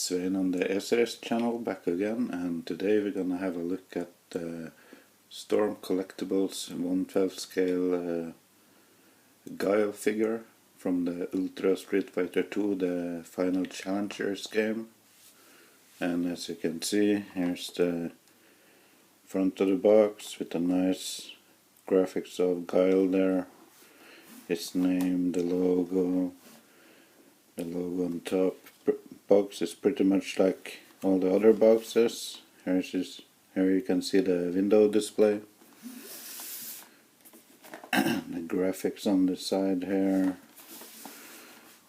Svein on the SRS channel back again, and today we're gonna have a look at the Storm Collectibles 1/12 scale Guile figure from the Ultra Street Fighter 2, the Final Challengers game. And as you can see, here's the front of the box with a nice graphics of Guile there. His name, the logo on top. Box is pretty much like all the other boxes. Here you can see the window display. The graphics on the side here,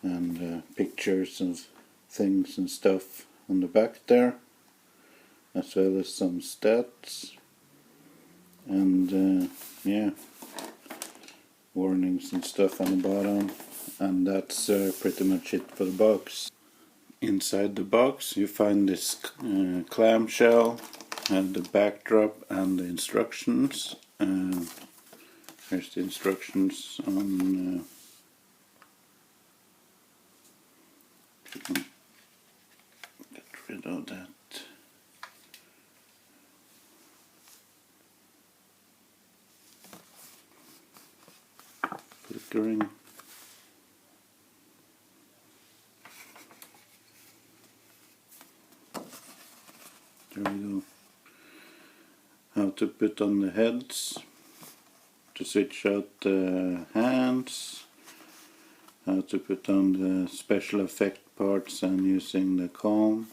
and pictures of things and stuff on the back there, as well as some stats, and yeah, warnings and stuff on the bottom. And that's pretty much it for the box. Inside the box you find this clamshell and the backdrop and the instructions. Here's the instructions on get rid of that. Flickering. There we go. How to put on the heads, to switch out the hands, how to put on the special effect parts and using the comb,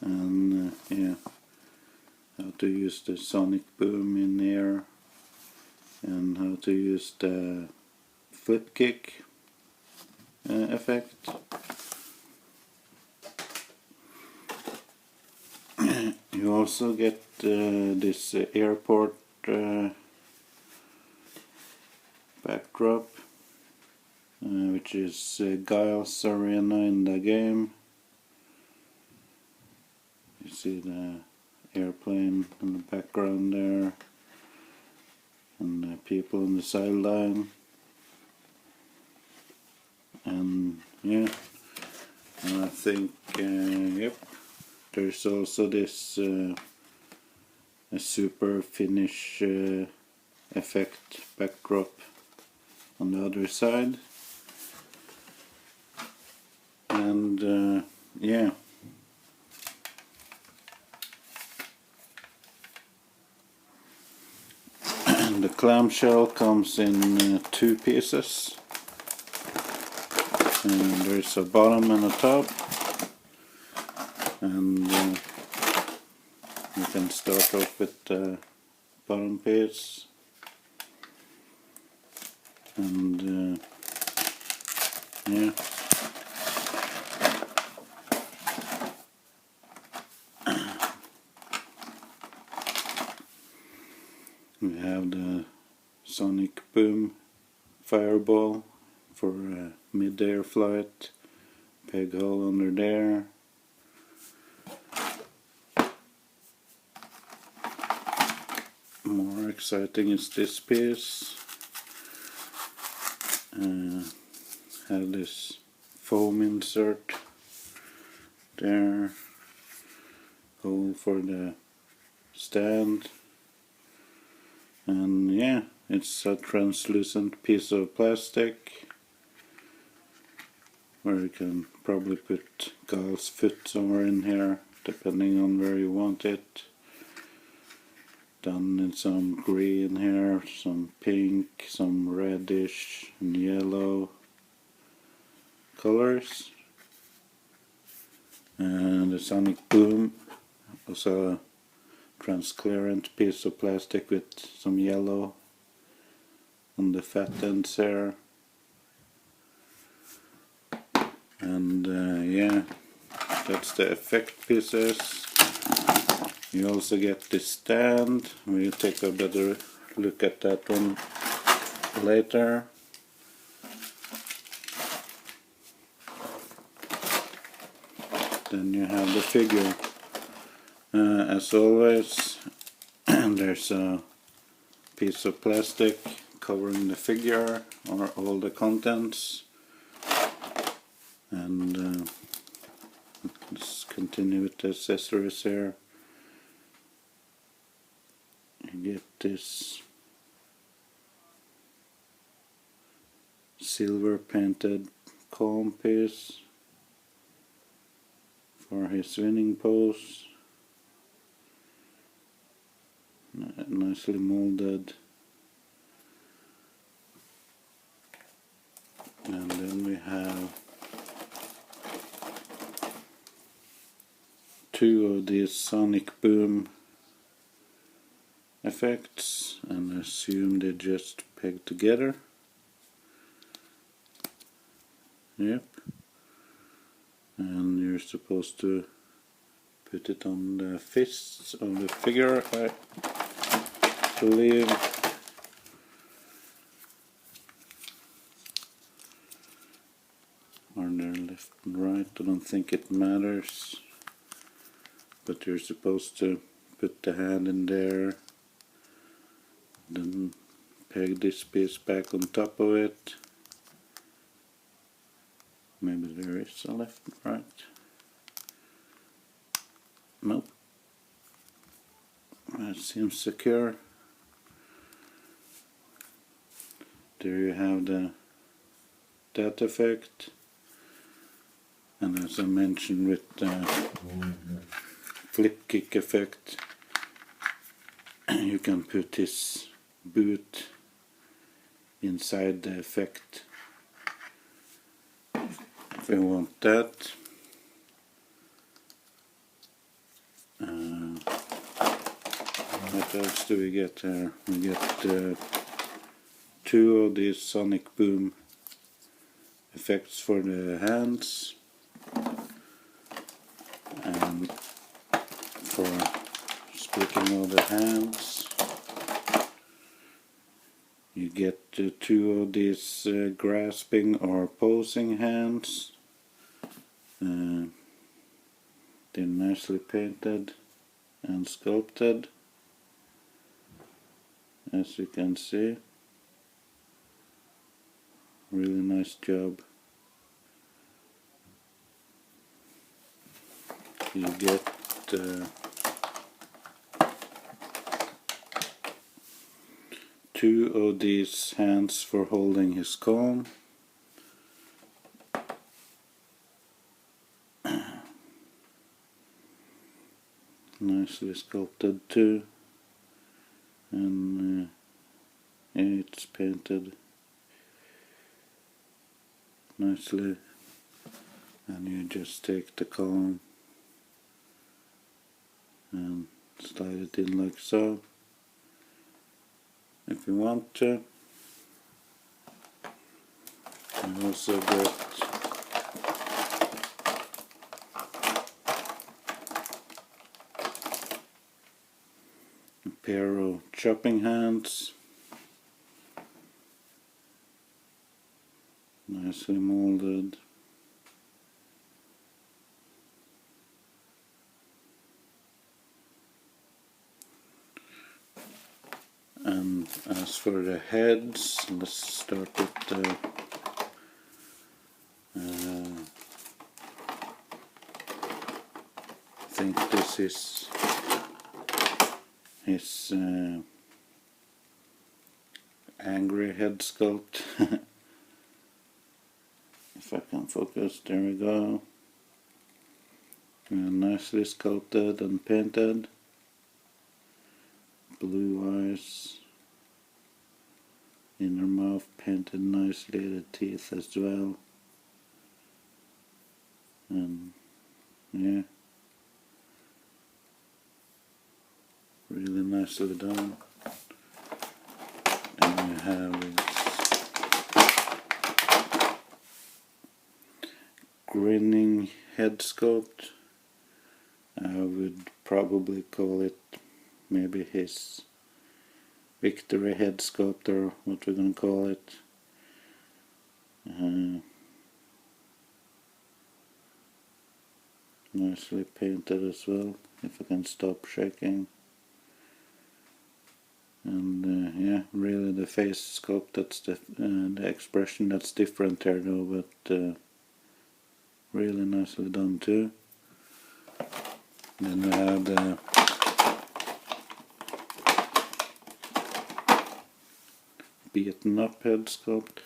and yeah, how to use the sonic boom in here, and how to use the flip kick effect. You also get this airport backdrop, which is Guile's arena in the game. You see the airplane in the background there, and the people on the sideline. And yeah, I think yep. There's also this a super finish effect backdrop on the other side, and yeah, and the clamshell comes in 2 pieces, and there's a bottom and a top. And you can start off with the bottom piece, and yeah, we have the sonic boom fireball for mid-air flight, peg hole under there. More exciting is this piece. Have this foam insert there, hole for the stand, and yeah, it's a translucent piece of plastic where you can probably put Guile's foot somewhere in here, depending on where you want it. Done in some green here, some pink, some reddish and yellow colors. And the sonic boom, also a transparent piece of plastic with some yellow on the fat ends there. And yeah, that's the effect pieces. You also get this stand. We'll take a better look at that one later. Then you have the figure. As always, there's a piece of plastic covering the figure or all the contents. And continue with the accessories here. You get this silver painted comb piece for his winning pose, nicely molded. And then we have two of these sonic boom effects, and I assume they just peg together. Yep. And you're supposed to put it on the fists of the figure, I believe. Or they're left and right, I don't think it matters. But you're supposed to put the hand in there, then peg this piece back on top of it. Maybe there is a left and right. Nope. That seems secure. There you have that effect. And as I mentioned with the flip kick effect, you can put this boot inside the effect if you want that. What else do we get here? We get two of these sonic boom effects for the hands, and for splitting all the hands you get two of these grasping or posing hands. They're nicely painted and sculpted, as you can see. Really nice job. You get two of these hands for holding his comb. Nicely sculpted too, and it's painted nicely, and you just take the comb and slide it in like so if you want to. You also get a pair of chopping hands, nicely molded. And as for the heads, let's start with the I think this is his angry head sculpt. If I can focus, there we go. And nicely sculpted and painted. Blue eyes, inner mouth painted nicely, the teeth as well, and yeah, really nicely done. And we have his grinning head sculpt. I would probably call it maybe his victory head sculpt, or what we're going to call it. Nicely painted as well, if I can stop shaking. And yeah, really the face sculpt, that's the expression that's different there though, but really nicely done too. Then we have the beaten up head sculpt.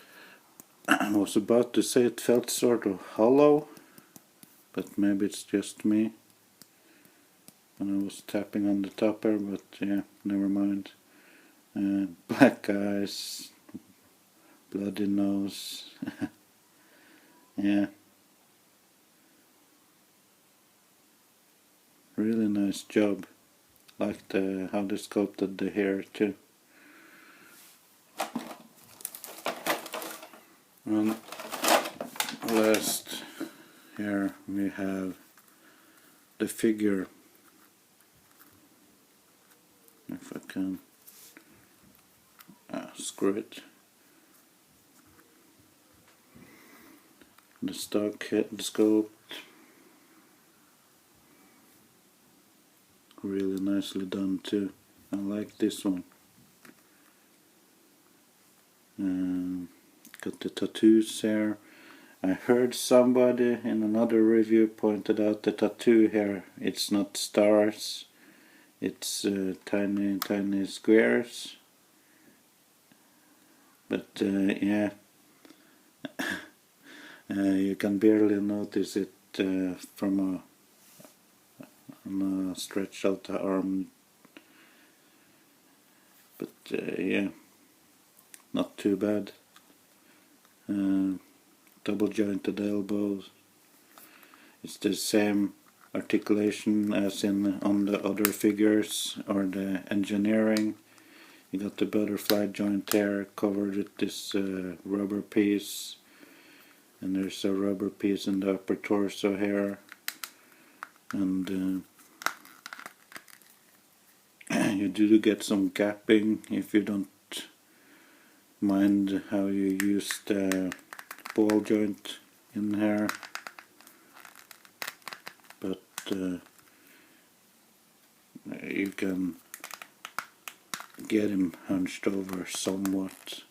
I was about to say it felt sort of hollow, but maybe it's just me when I was tapping on the topper, but yeah, never mind. Black eyes, bloody nose. Yeah, really nice job. Like how they sculpted the hair too. And last here we have the figure. If I can screw it. The stock head sculpt, really nicely done too. I like this one. Got the tattoos here. I heard somebody in another review pointed out the tattoo here. It's not stars. It's tiny squares. But yeah, you can barely notice it from a stretched out arm. But yeah, not too bad. Double jointed elbows. It's the same articulation as on the other figures or the engineering. You got the butterfly joint there covered with this rubber piece, and there's a rubber piece in the upper torso here, and you do get some gapping if you don't mind how you use the ball joint in here, but you can get him hunched over somewhat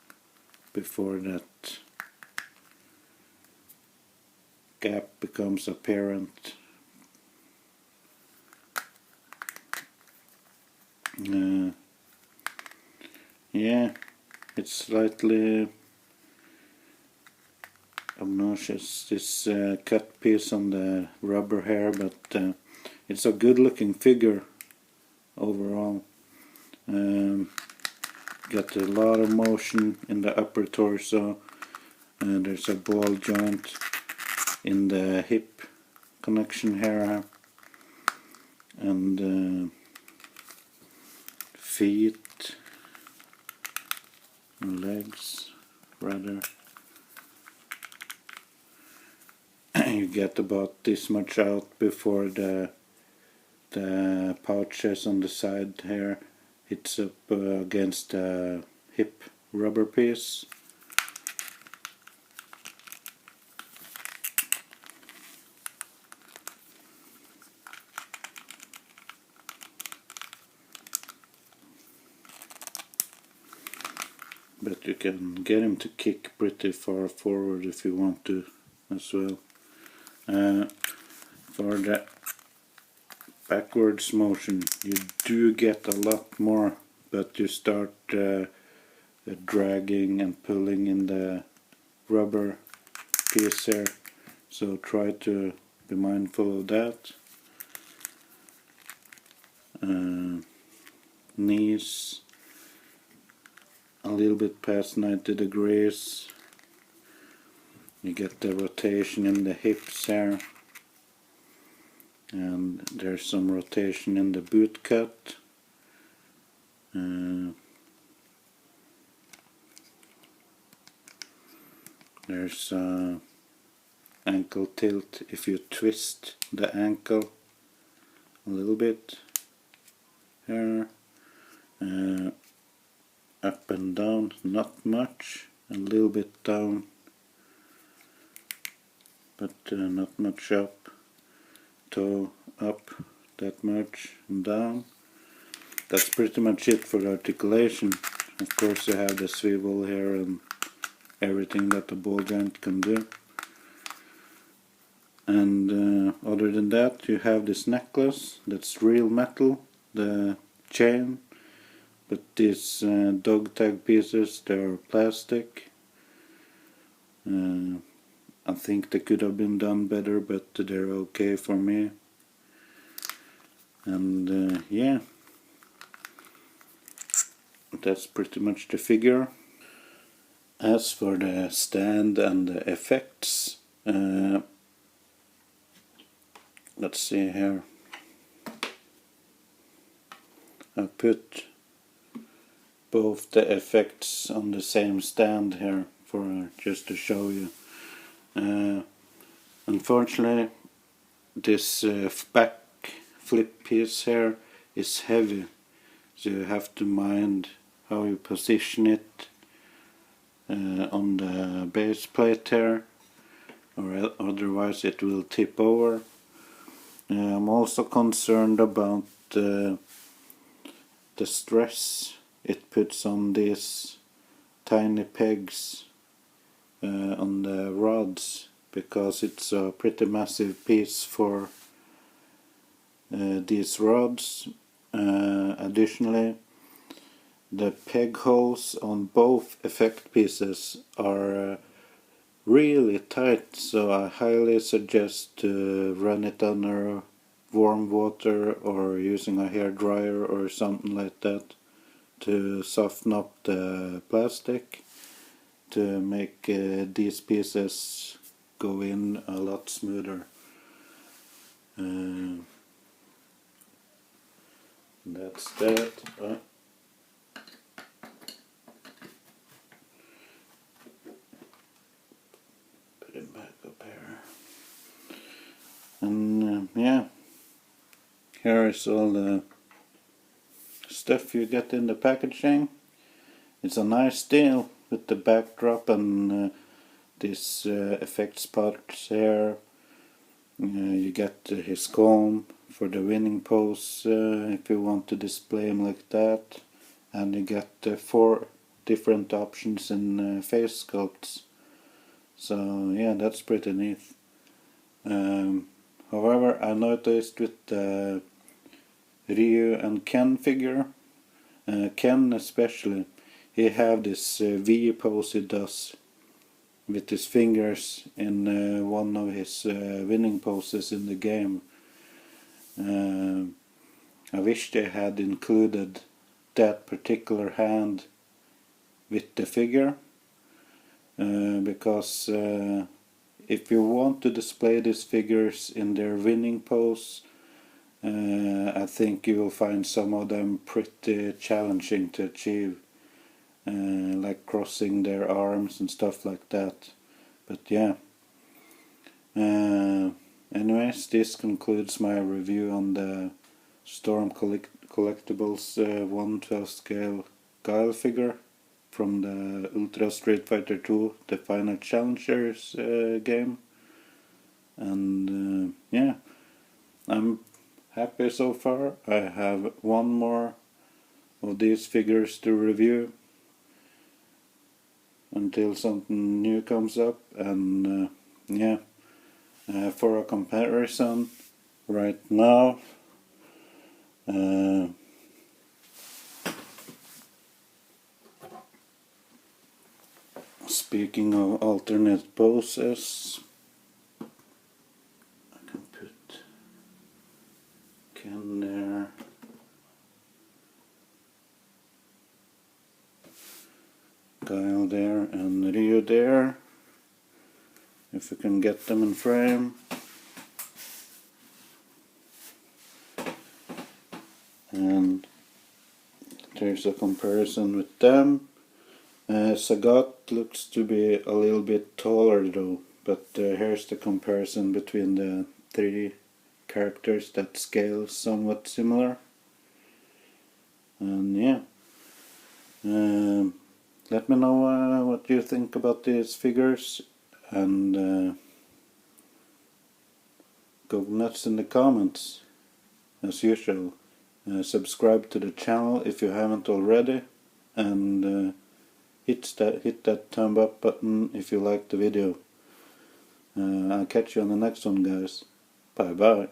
before that gap becomes apparent. Yeah, it's slightly obnoxious, this cut piece on the rubber hair, but it's a good looking figure overall. Got a lot of motion in the upper torso, and there's a ball joint in the hip connection here, and feet and legs rather. You get about this much out before the pouches on the side here hits up against the hip rubber piece. But you can get him to kick pretty far forward if you want to as well. For the backwards motion you do get a lot more, but you start dragging and pulling in the rubber piece here, so try to be mindful of that. Knees a little bit past 90 degrees. You get the rotation in the hips here, and there's some rotation in the boot cut. There's ankle tilt if you twist the ankle a little bit here. Up and down, not much, a little bit down, but not much up. Toe up that much and down. That's pretty much it for the articulation. Of course you have the swivel here and everything that the ball joint can do. And other than that, you have this necklace that's real metal, the chain, but these dog tag pieces, they're plastic. I think they could have been done better, but they're okay for me. And yeah, that's pretty much the figure. As for the stand and the effects, let's see here. I put both the effects on the same stand here for just to show you. Unfortunately, this back flip piece here is heavy, so you have to mind how you position it on the base plate here, or otherwise it will tip over. I'm also concerned about the stress it puts on these tiny pegs on the rods, because it's a pretty massive piece for these rods. Additionally, the peg holes on both effect pieces are really tight, so I highly suggest to run it under warm water or using a hair dryer or something like that to soften up the plastic, to make these pieces go in a lot smoother. That's that. Put it back up here. And yeah, here is all the stuff you get in the packaging. It's a nice deal with the backdrop and this effects parts here. You get his comb for the winning pose if you want to display him like that, and you get 4 different options in face sculpts. So yeah, that's pretty neat. However, I noticed with the Ryu and Ken figure, Ken especially, he have this V pose he does with his fingers in one of his winning poses in the game. I wish they had included that particular hand with the figure, because if you want to display these figures in their winning pose, I think you will find some of them pretty challenging to achieve, like crossing their arms and stuff like that. But yeah, anyways, this concludes my review on the Storm Collectibles 1/12 scale Guile figure from the Ultra Street Fighter 2 The Final Challengers game. And yeah, I'm happy so far. I have one more of these figures to review until something new comes up. And yeah, for a comparison right now, speaking of alternate poses, I can put Ken there, Guile there, and Ryu there, if we can get them in frame. And there's a comparison with them. Sagat looks to be a little bit taller though, but here's the comparison between the 3 characters that scale somewhat similar. And yeah, let me know what you think about these figures, and go nuts in the comments as usual. Subscribe to the channel if you haven't already, and hit that thumb up button if you like the video. I'll catch you on the next one, guys. Bye bye.